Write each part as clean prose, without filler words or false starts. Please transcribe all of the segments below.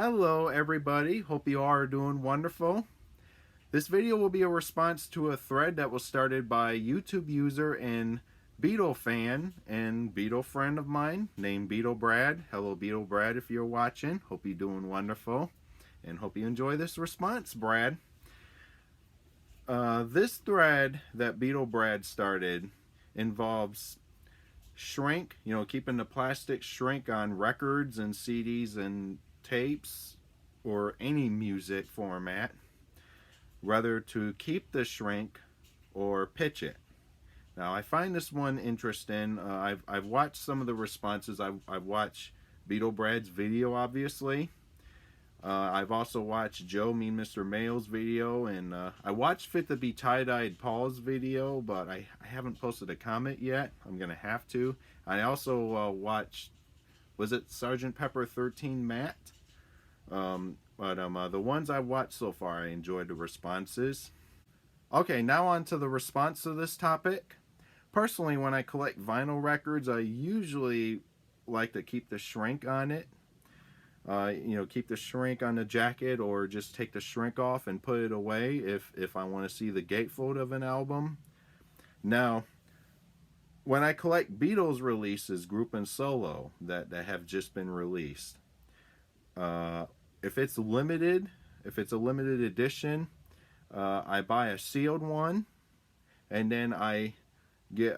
Hello everybody, hope you are doing wonderful. This video will be a response to a thread that was started by YouTube user and Beetle fan and Beetle friend of mine named Beetle Brad. Hello Beetle Brad if you're watching, hope you're doing wonderful and hope you enjoy this response, Brad. This thread that Beetle Brad started involves shrink, keeping the plastic shrink on records and CDs and tapes or any music format, whether to keep the shrink or pitch it. Now I find this one interesting. I've watched some of the responses. I've watched Beetle Brad's video, obviously. I've also watched Joe Mean Mr. Mail's video, and I watched Fit to Be Tie-Dyed Paul's video, but I haven't posted a comment yet. I'm gonna have to. I also watched, was it Sergeant Pepper 13 Matt? The ones I've watched so far, I enjoyed the responses. Okay, now on to the response to this topic. Personally, when I collect vinyl records, I usually like to keep the shrink on it. Keep the shrink on the jacket, or just take the shrink off and put it away if I want to see the gatefold of an album. Now, when I collect Beatles releases, group and solo, that have just been released, if it's a limited edition, I buy a sealed one, and then I get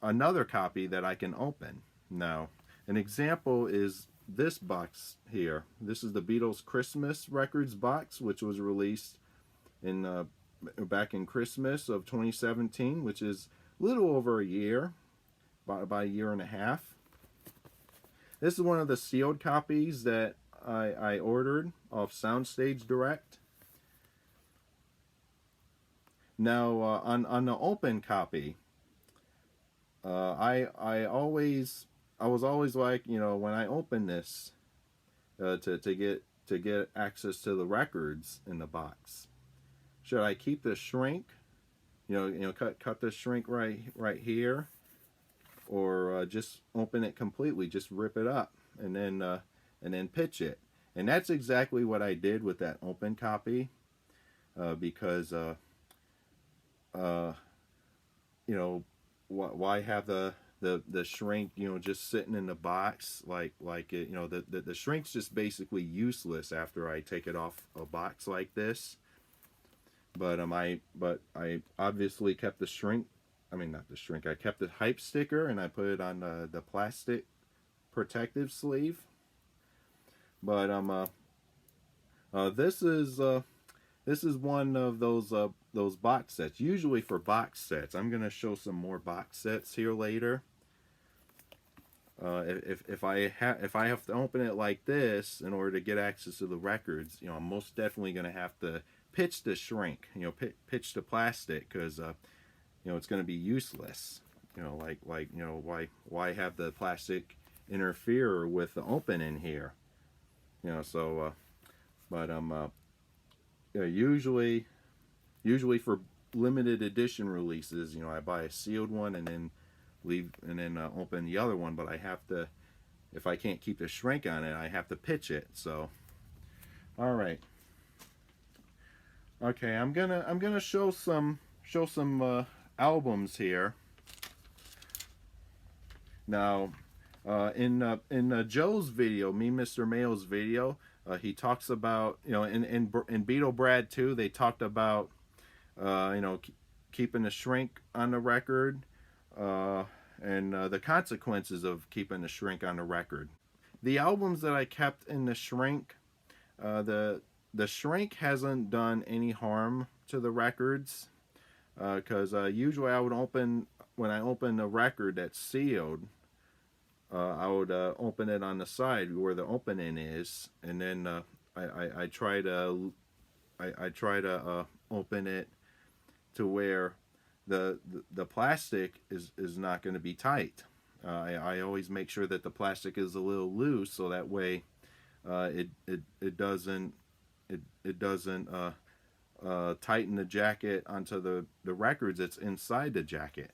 another copy that I can open. Now, an example is this box here. This is the Beatles Christmas Records box, which was released in back in Christmas of 2017, which is a little over a year, about a year and a half. This is one of the sealed copies that I ordered off Soundstage Direct. Now on the open copy, I was always like, when I open this, to get access to the records in the box, should I keep the shrink, cut the shrink right here, or just open it completely, just rip it up and then pitch it? And that's exactly what I did with that open copy, because why have the shrink, just sitting in the box like it, the shrink's just basically useless after I take it off a box like this. But I obviously kept the shrink. I mean, not the shrink. I kept the hype sticker and I put it on the plastic protective sleeve. But this is one of those box sets. Usually for box sets, I'm gonna show some more box sets here later. If I have to open it like this in order to get access to the records, I'm most definitely gonna have to pitch the shrink, pitch the plastic, because it's gonna be useless. Why have the plastic interfere with the open in here? Usually for limited edition releases, I buy a sealed one and then open the other one. But I have to, if I can't keep the shrink on it, I have to pitch it. So, all right, okay, I'm gonna show some albums here. Now, in Joe's video, Me Mr. Mail's video, he talks about, in Beetle Brad too, they talked about keeping the shrink on the record, and the consequences of keeping the shrink on the record. The albums that I kept in the shrink, the shrink hasn't done any harm to the records, because usually I would when I open a record that's sealed, I would open it on the side where the opening is, and then I try to open it to where the plastic is not going to be tight. I always make sure that the plastic is a little loose, so that way it doesn't tighten the jacket onto the records that's inside the jacket.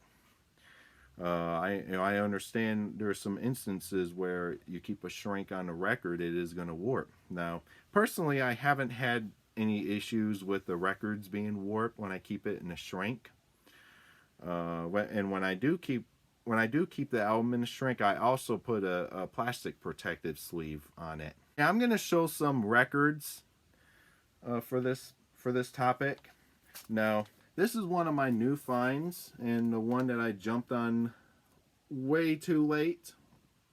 I understand there's some instances where you keep a shrink on the record, it is going to warp. Now, personally, I haven't had any issues with the records being warped when I keep it in a shrink. And when I do keep the album in a shrink, I also put a plastic protective sleeve on it. Now, I'm going to show some records for this topic. Now, this is one of my new finds, and the one that I jumped on way too late.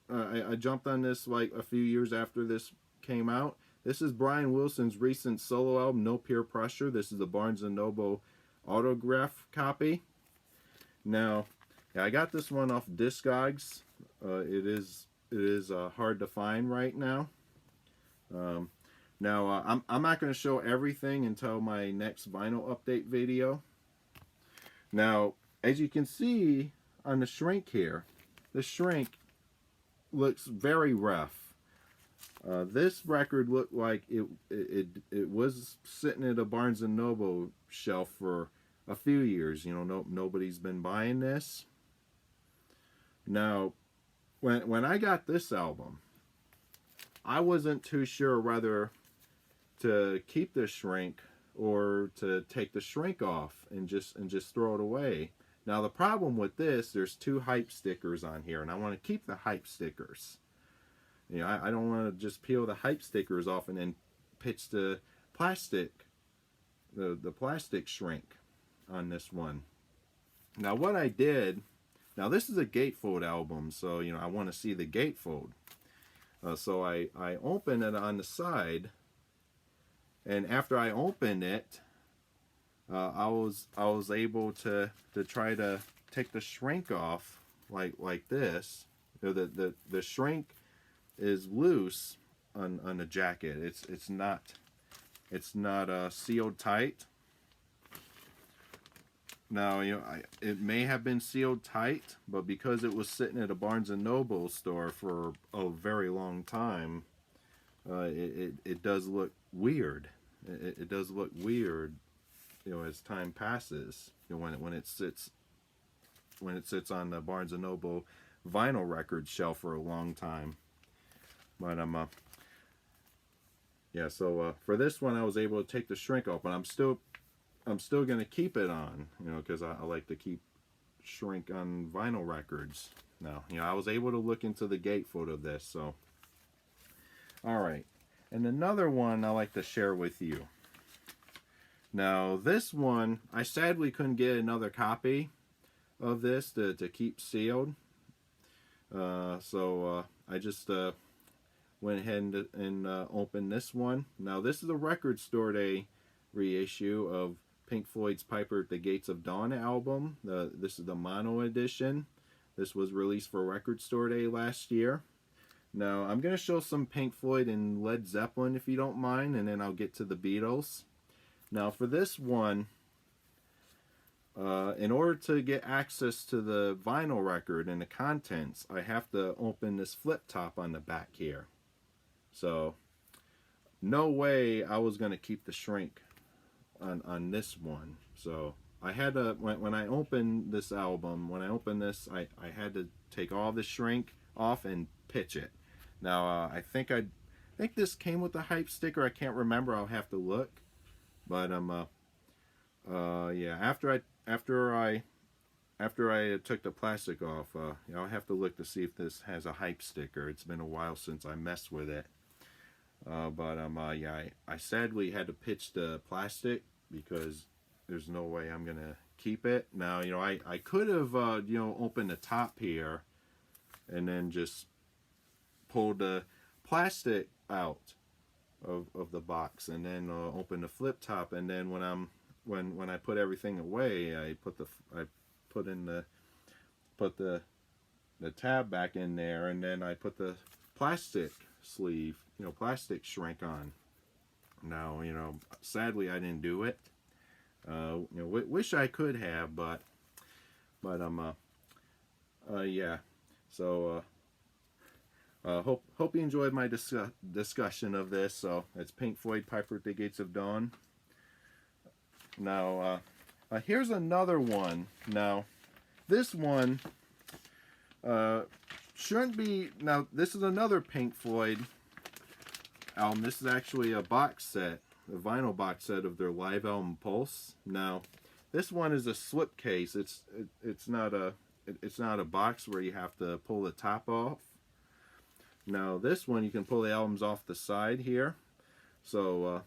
I jumped on this like a few years after this came out. This is Brian Wilson's recent solo album, No Peer Pressure. This is a Barnes & Noble autograph copy. Now, yeah, I got this one off Discogs. It is hard to find right now. Now, I'm not going to show everything until my next vinyl update video. Now, as you can see on the shrink here, the shrink looks very rough. This record looked like it was sitting at a Barnes & Noble shelf for a few years. You know, nobody's been buying this. Now, when I got this album, I wasn't too sure whether to keep the shrink or to take the shrink off and just throw it away. Now, the problem with this, there's 2 hype stickers on here, and I want to keep the hype stickers. You know, I don't want to just peel the hype stickers off and then pitch the plastic, the plastic shrink on this one. Now, what I did, now this is a Gatefold album, so, you know, I want to see the Gatefold. So I opened it on the side, and after I opened it, I was able to try to take the shrink off like this. You know, the shrink is loose on the jacket. It's not sealed tight. Now, you know, it may have been sealed tight, but because it was sitting at a Barnes & Noble store for a very long time, it does look weird. It does look weird, you know, as time passes. You know, when it sits on the Barnes & Noble vinyl record shelf for a long time. But yeah. So for this one, I was able to take the shrink off, but I'm still going to keep it on, you know, because I like to keep shrink on vinyl records. Now, you know, I was able to look into the gatefold of this, so. All right. And another one I like to share with you. Now, this one, I sadly couldn't get another copy of this to keep sealed. So I just went ahead and opened this one. Now, this is a Record Store Day reissue of Pink Floyd's Piper at the Gates of Dawn album. This is the mono edition. This was released for Record Store Day last year. Now, I'm going to show some Pink Floyd and Led Zeppelin if you don't mind, and then I'll get to the Beatles. Now, for this one, in order to get access to the vinyl record and the contents, I have to open this flip top on the back here. So, no way I was going to keep the shrink on this one. So I had to, when I opened this album, when I opened this, I had to take all the shrink off and pitch it. Now I think this came with the hype sticker. I can't remember. I'll have to look. But yeah, after I took the plastic off, you know, I'll have to look to see if this has a hype sticker. It's been a while since I messed with it. But yeah, I sadly had to pitch the plastic because there's no way I'm gonna keep it. Now, you know, I could have you know, opened the top here and then just pulled the plastic out of the box and then open the flip top, and then when I put everything away, I put the tab back in there, and then I put the plastic sleeve, you know, plastic shrink on. Now, you know, sadly I didn't do it. You know, wish I could have, but yeah. So hope you enjoyed my discussion of this. So it's Pink Floyd, Piper at the Gates of Dawn. Now here's another one. Now this one Shouldn't be. Now this is another Pink Floyd album. This is actually a box set, a vinyl box set of their live album Pulse. Now this one is a slipcase. It's not a box where you have to pull the top off. Now this one you can pull the albums off the side here. So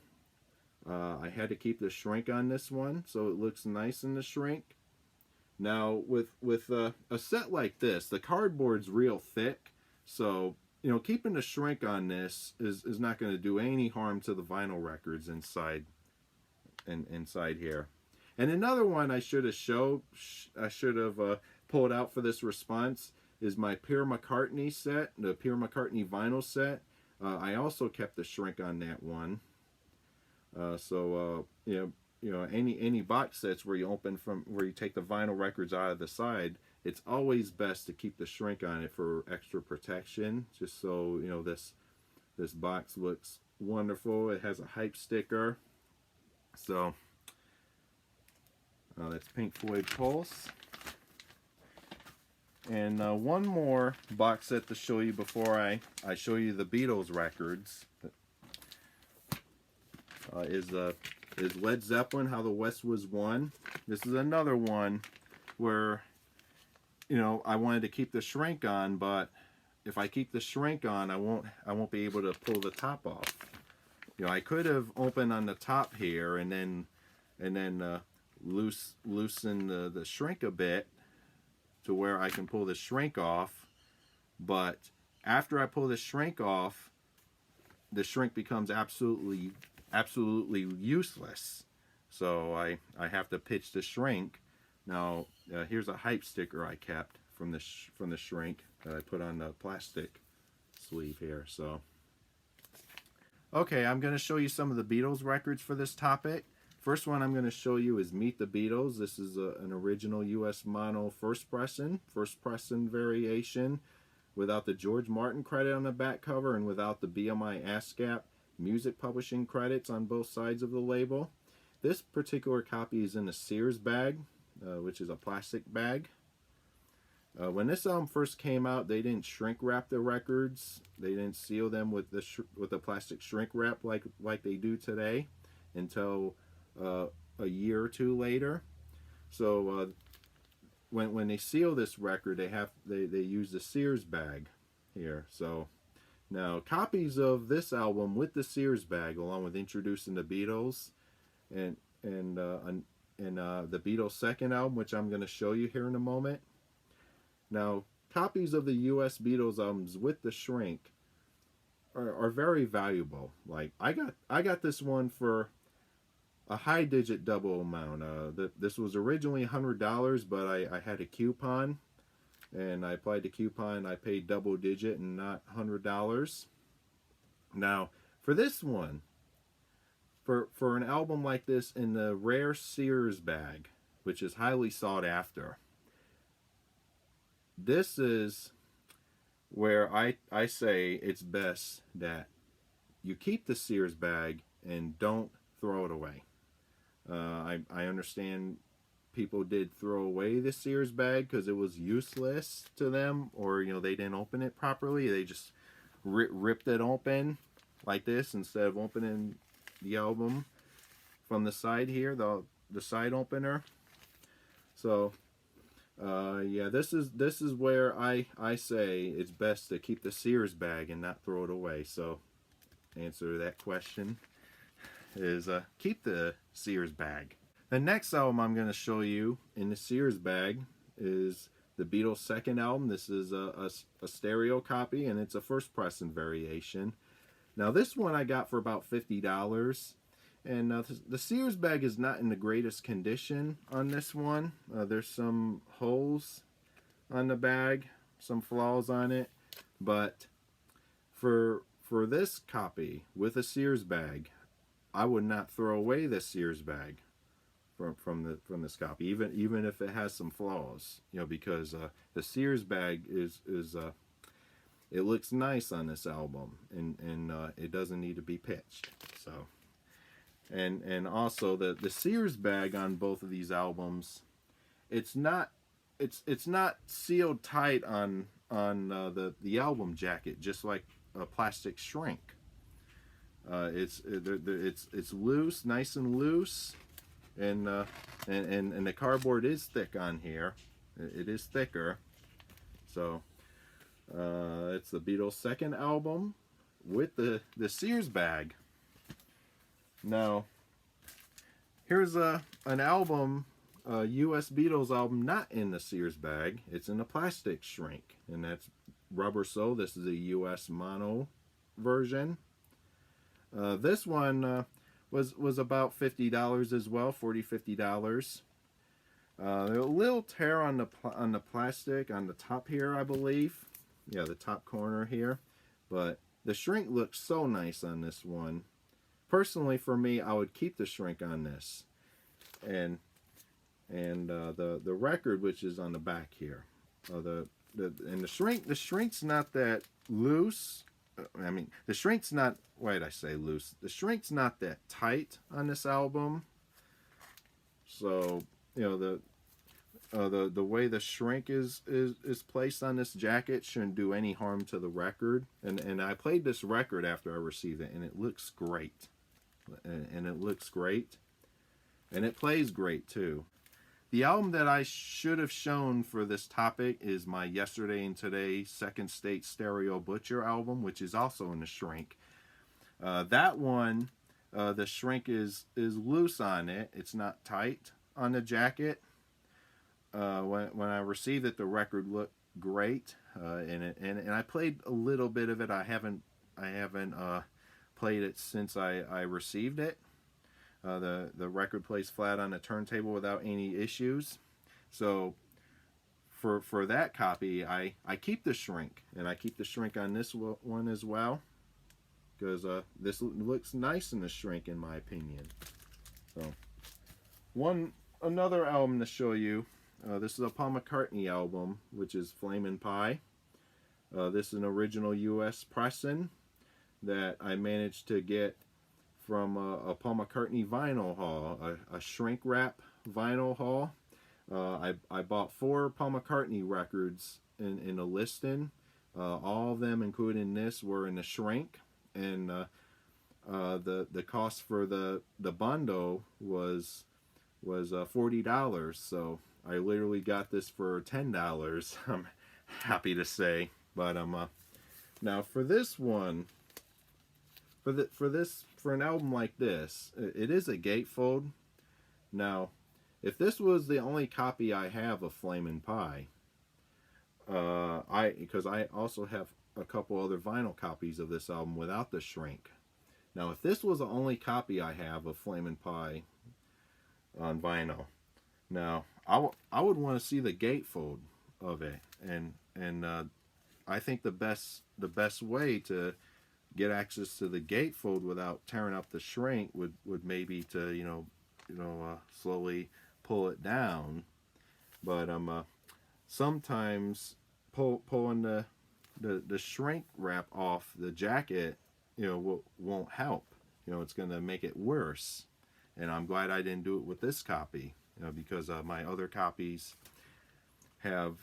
I had to keep the shrink on this one so it looks nice in the shrink. Now with a set like this, the cardboard's real thick, so you know keeping the shrink on this is not going to do any harm to the vinyl records inside here. And another one I should have pulled out for this response is my Pierre McCartney set, the Pierre McCartney vinyl set. I also kept the shrink on that one. You know, any box sets where you take the vinyl records out of the side, it's always best to keep the shrink on it for extra protection, just so you know this box looks wonderful. It has a hype sticker. So that's Pink Floyd Pulse. And one more box set to show you before I show you the Beatles records is Led Zeppelin, How the West Was Won. This is another one where, you know, I wanted to keep the shrink on, but if I keep the shrink on, I won't be able to pull the top off. You know, I could have opened on the top here and then loosen the shrink a bit to where I can pull the shrink off, but after I pull the shrink off, the shrink becomes absolutely useless. So I have to pitch the shrink. Now here's a hype sticker I kept from the shrink that I put on the plastic sleeve here. So okay, I'm going to show you some of the Beatles records for this topic. First one I'm going to show you is Meet the Beatles. This is an original US mono first pressing variation without the George Martin credit on the back cover and without the BMI ASCAP music publishing credits on both sides of the label. This particular copy is in a Sears bag, which is a plastic bag. When this album first came out, they didn't shrink wrap the records. They didn't seal them with the plastic shrink wrap like they do today until a year or two later. So when they seal this record, they use the Sears bag here. So now copies of this album with the Sears bag, along with Introducing the Beatles and the Beatles' second album, which I'm going to show you here in a moment. Now, copies of the U.S. Beatles albums with the shrink are very valuable. Like I got this one for a high digit double amount. This was originally $100, but I had a coupon, and I applied the coupon. I paid double digit and not $100. Now, for this one, for an album like this in the rare Sears bag, which is highly sought after, this is where I say it's best that you keep the Sears bag and don't throw it away. I understand people did throw away the Sears bag because it was useless to them, or you know they didn't open it properly. They just ripped it open like this instead of opening the album from the side here, the side opener. So yeah, this is where I say it's best to keep the Sears bag and not throw it away. So answer to that question is keep the Sears bag. The next album I'm going to show you in the Sears bag is the Beatles' second album. This is a stereo copy, and it's a first pressing variation. Now this one I got for about $50, and the Sears bag is not in the greatest condition on this one. There's some holes on the bag, some flaws on it, but for this copy with a Sears bag, I would not throw away this Sears bag from this copy, even if it has some flaws, you know, because the Sears bag is it looks nice on this album, and it doesn't need to be pitched. So, and also the Sears bag on both of these albums, it's not it's not sealed tight on the album jacket, just like a plastic shrink. It's loose, nice and loose, and the cardboard is thick on here. It is thicker. So it's the Beatles' second album with the Sears bag. Now here's an album, a U.S. Beatles album, not in the Sears bag. It's in a plastic shrink, and that's Rubber Soul. This is a U.S. mono version. This one was about $50 as well, $40-$50. A little tear on the plastic on the top here, I believe. Yeah, the top corner here. But the shrink looks so nice on this one. Personally, for me, I would keep the shrink on this, and the record, which is on the back here. The shrink's not that loose. I mean, the shrink's not. Why did I say loose? The shrink's not that tight on this album. So you know the way the shrink is placed on this jacket shouldn't do any harm to the record. And I played this record after I received it, and it looks great. And it looks great, and it plays great too. The album that I should have shown for this topic is my Yesterday and Today Second State Stereo Butcher album, which is also in the shrink. That one, the shrink is loose on it. It's not tight on the jacket. When I received it, the record looked great, and I played a little bit of it. I haven't played it since I received it. The record plays flat on the turntable without any issues. So for that copy, I keep the shrink, and I keep the shrink on this one as well, because this looks nice in the shrink, in my opinion. So another album to show you. This is a Paul McCartney album, which is Flamin' Pie. This is an original U.S. pressing that I managed to get from a Paul McCartney vinyl haul, a shrink wrap vinyl haul. I bought 4 Paul McCartney records in a listing. All of them, including this, were in the shrink, and the cost for the bundle was $40. So I literally got this for $10. I'm happy to say, but now for this one. For an album like this, it is a gatefold. Now, if this was the only copy I have of Flamin' Pie, because I also have a couple other vinyl copies of this album without the shrink. Now, if this was the only copy I have of Flamin' Pie on vinyl, now I would want to see the gatefold of it, and I think the best way to get access to the gatefold without tearing up the shrink would maybe to slowly pull it down. But sometimes pulling the shrink wrap off the jacket won't help. It's going to make it worse. And I'm glad I didn't do it with this copy, because my other copies don't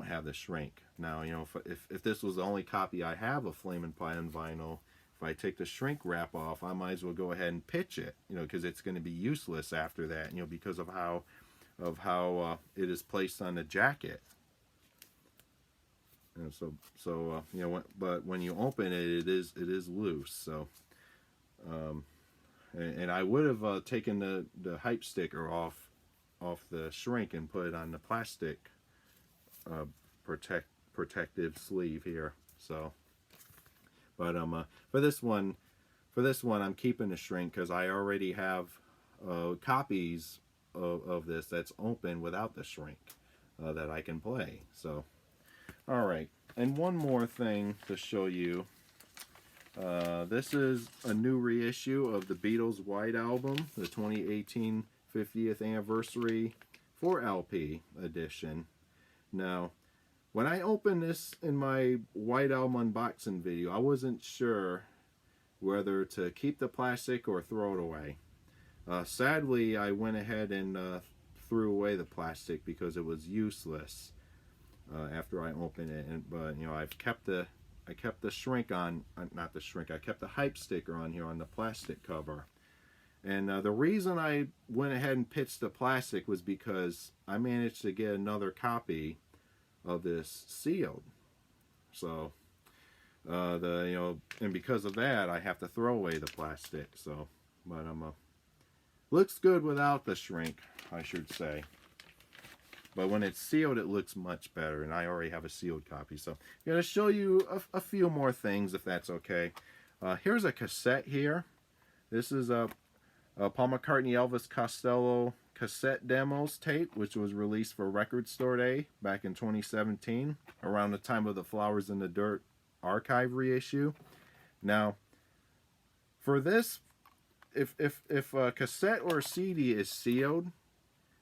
have the shrink. Now, if this was the only copy I have of Flamin' Pie on vinyl, if I take the shrink wrap off, I might as well go ahead and pitch it, because it's going to be useless after that, because of how it is placed on the jacket. And but when you open it, it is loose. So, and I would have taken the hype sticker off the shrink and put it on the plastic protective sleeve here. So, but for this one I'm keeping the shrink, because I already have copies of this that's open without the shrink that I can play. So, all right, and one more thing to show you. This is a new reissue of the Beatles White Album, the 2018 50th Anniversary 4LP edition. Now, when I opened this in my White Album unboxing video, I wasn't sure whether to keep the plastic or throw it away. Sadly, I went ahead and threw away the plastic because it was useless after I opened it. But you know, I kept the shrink on, not the shrink. I kept the hype sticker on here on the plastic cover. And the reason I went ahead and pitched the plastic was because I managed to get another copy of this sealed. So and because of that, I have to throw away the plastic. So, but looks good without the shrink, I should say. But when it's sealed, it looks much better, and I already have a sealed copy. So I'm going to show you a few more things, if that's okay. Here's a cassette here. This is a Paul McCartney Elvis Costello cassette demos tape, which was released for Record Store Day back in 2017, around the time of the Flowers in the Dirt archive reissue. Now, for this, if a cassette or a CD is sealed,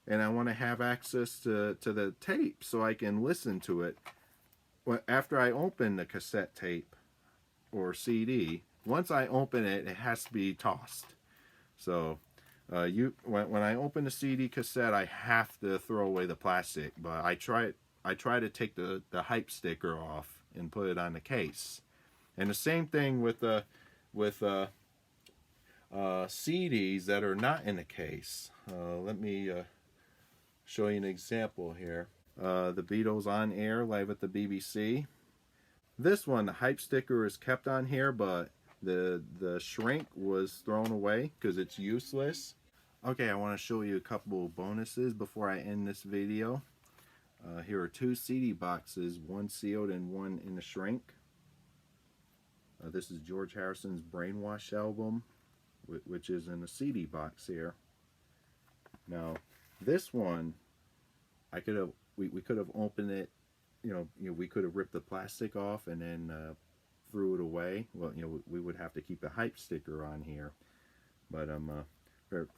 and I want to have access to the tape so I can listen to it, after I open the cassette tape or CD, once I open it, it has to be tossed. So when I open the CD cassette, I have to throw away the plastic, but I try to take the hype sticker off and put it on the case. And the same thing with CDs that are not in the case. Let me show you an example here. The Beatles On Air live at the BBC. This one, the hype sticker is kept on here, but the shrink was thrown away because it's useless. Okay, I want to show you a couple of bonuses before I end this video. Here are two CD boxes, one sealed and one in the shrink. This is George Harrison's Brainwash album, which is in the CD box here. Now, this one, we could have opened it. You know, we could have ripped the plastic off and then threw it away. Well, you know, we would have to keep the hype sticker on here. But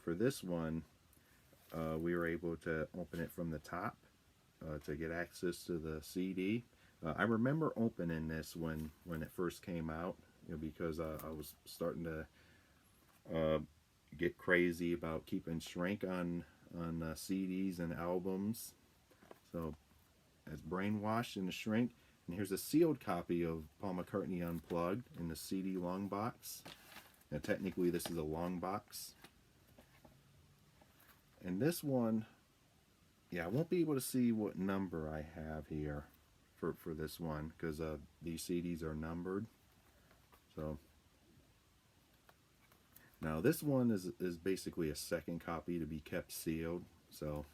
for this one, we were able to open it from the top to get access to the CD. I remember opening this when it first came out, you know, because I was starting to get crazy about keeping shrink on CDs and albums. So that's Brainwash in the shrink. And here's a sealed copy of Paul McCartney Unplugged in the CD long box. Now technically this is a long box. And this one, yeah, I won't be able to see what number I have here for this one, because these CDs are numbered. So now this one is basically a second copy to be kept sealed. So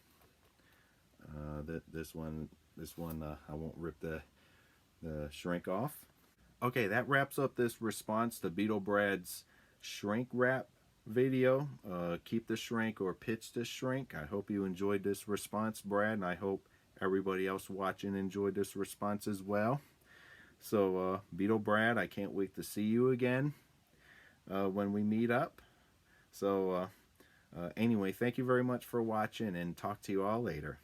this one I won't rip the shrink off. Okay, that wraps up this response to Beetle Brad's shrink wrap video. Keep the shrink or pitch the shrink. I hope you enjoyed this response, Brad, and I hope everybody else watching enjoyed this response as well. So Beetle Brad, I can't wait to see you again when we meet up. So anyway, thank you very much for watching, and talk to you all later.